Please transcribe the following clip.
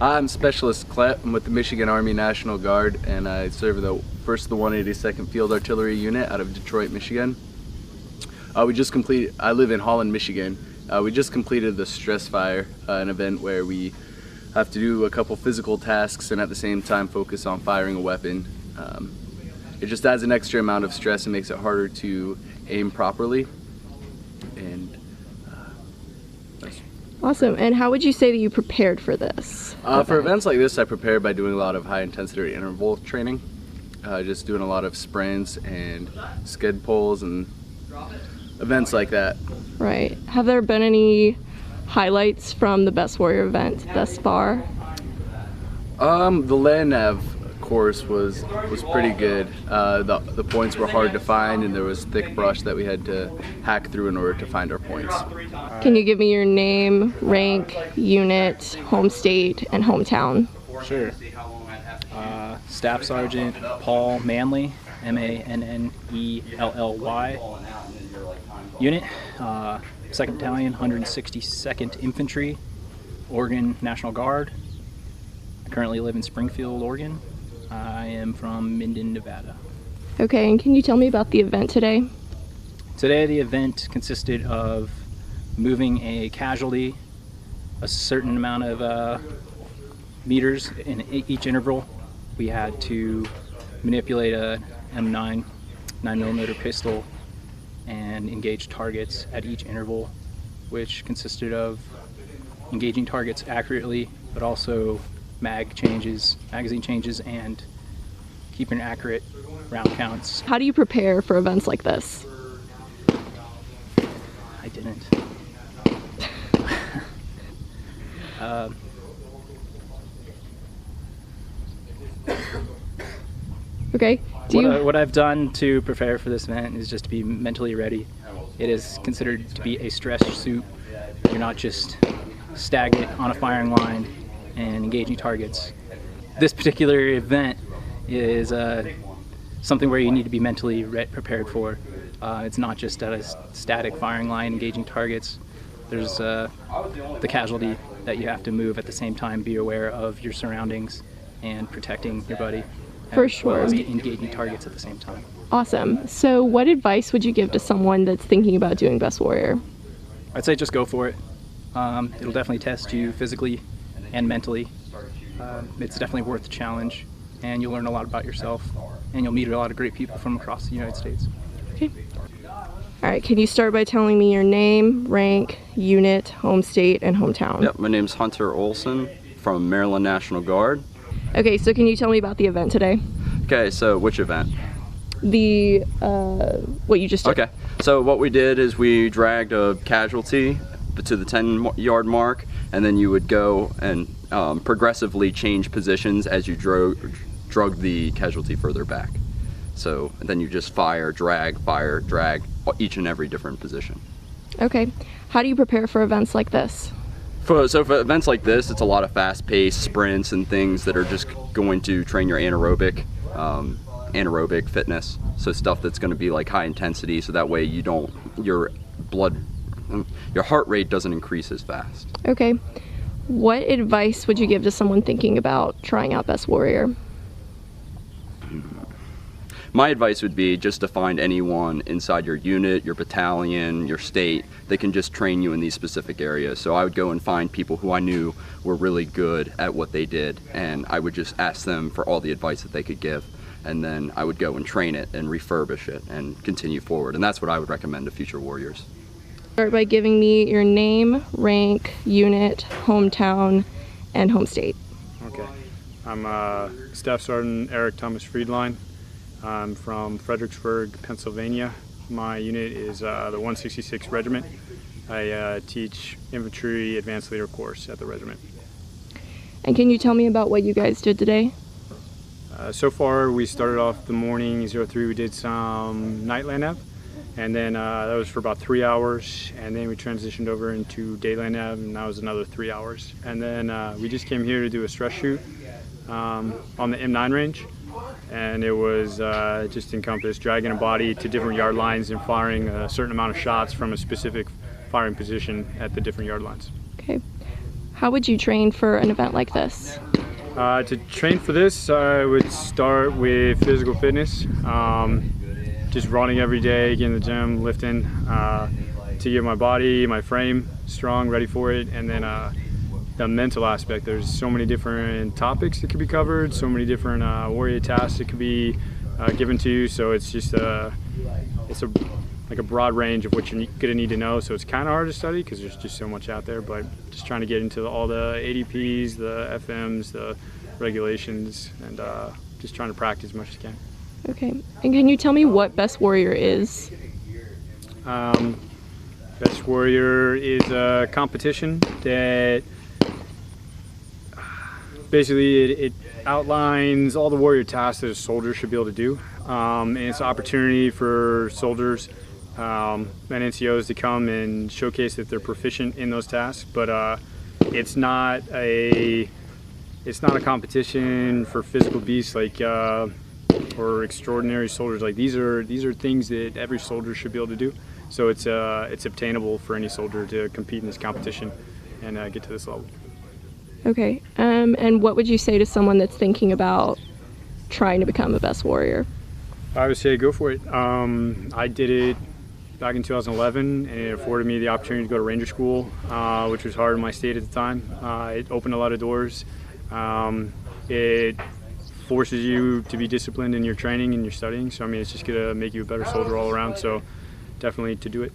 I'm Specialist Klett. I'm with the Michigan Army National Guard, and I serve the 182nd Field Artillery Unit out of Detroit, Michigan. I live in Holland, Michigan. We just completed the Stress Fire, an event where we have to do a couple physical tasks and at the same time focus on firing a weapon. It just adds an extra amount of stress and makes it harder to aim properly. And awesome. And how would you say that you prepared for this? For events like this, I prepare by doing a lot of high intensity interval training. Just doing a lot of sprints and skid pulls and events like that. Right. Have there been any highlights from the Best Warrior event thus far? The land nav course was pretty good. The points were hard to find, and there was thick brush that we had to hack through in order to find our points. Can you give me your name, rank, unit, home state, and hometown? Sure. Staff Sergeant Paul Manley, Mannelly. Unit, 2nd Battalion, 162nd Infantry, Oregon National Guard. I currently live in Springfield, Oregon. I am from Minden, Nevada. Okay, and can you tell me about the event today? Today the event consisted of moving a casualty a certain amount of meters in each interval. We had to manipulate a M9 9mm pistol and engage targets at each interval, which consisted of engaging targets accurately, but also magazine changes, and keeping accurate round counts. How do you prepare for events like this? I didn't. Okay. What I've done to prepare for this event is just to be mentally ready. It is considered to be a stress suit. You're not just stagnant on a firing line and engaging targets. This particular event is something where you need to be mentally prepared for. It's not just at a static firing line engaging targets. There's the casualty that you have to move at the same time, be aware of your surroundings and protecting your buddy. For sure. As well as engaging targets at the same time. Awesome. So what advice would you give to someone that's thinking about doing Best Warrior? I'd say just go for it. It'll definitely test you physically and mentally. It's definitely worth the challenge, and you'll learn a lot about yourself, and you'll meet a lot of great people from across the United States. Okay. All right, can you start by telling me your name, rank, unit, home state, and hometown? Yep, my name's Hunter Olson from Maryland National Guard. Okay, so can you tell me about the event today? Okay, so which event? The, what you just did. Okay, so what we did is we dragged a casualty to the 10-yard mark, and then you would go and progressively change positions as you drug the casualty further back. So then you just fire, drag, each and every different position. Okay, how do you prepare for events like this? So for events like this, it's a lot of fast-paced sprints and things that are just going to train your anaerobic fitness. So stuff that's going to be like high intensity, so that way your heart rate doesn't increase as fast. Okay, what advice would you give to someone thinking about trying out Best Warrior? My advice would be just to find anyone inside your unit, your battalion, your state that can just train you in these specific areas. So I would go and find people who I knew were really good at what they did, and I would just ask them for all the advice that they could give, and then I would go and train it and refurbish it and continue forward. And that's what I would recommend to future warriors. Start by giving me your name, rank, unit, hometown, and home state. Okay, I'm Staff Sergeant Eric Thomas Friedline. I'm from Fredericksburg, Pennsylvania. My unit is the 166th Regiment. I teach infantry advanced leader course at the regiment. And can you tell me about what you guys did today? So far, we started off the morning 03. We did some night land nav, and then that was for about 3 hours. And then we transitioned over into day land nav, and that was another 3 hours. And then we just came here to do a stress shoot on the M9 range. And it was just encompassed dragging a body to different yard lines and firing a certain amount of shots from a specific firing position at the different yard lines. Okay. How would you train for an event like this? To train for this, I would start with physical fitness. Just running every day, getting in the gym, lifting, to get my body, my frame strong, ready for it. And then the mental aspect. There's so many different topics that could be covered, so many different warrior tasks that could be given to you. So it's just like a broad range of what you're gonna need to know. So it's kind of hard to study because there's just so much out there. But just trying to get into all the ADPs, the FMs, the regulations, and just trying to practice as much as you can. Okay. And can you tell me what Best Warrior is? Best Warrior is a competition that basically it outlines all the warrior tasks that a soldier should be able to do. And it's an opportunity for soldiers and NCOs to come and showcase that they're proficient in those tasks. But it's not a competition for physical beasts like or extraordinary soldiers. Like these are things that every soldier should be able to do. So it's obtainable for any soldier to compete in this competition and get to this level. Okay. And what would you say to someone that's thinking about trying to become a Best Warrior? I would say go for it. I did it back in 2011, and it afforded me the opportunity to go to Ranger School, which was hard in my state at the time. It opened a lot of doors. It forces you to be disciplined in your training and your studying. So I mean, it's just gonna make you a better soldier all around. So definitely to do it.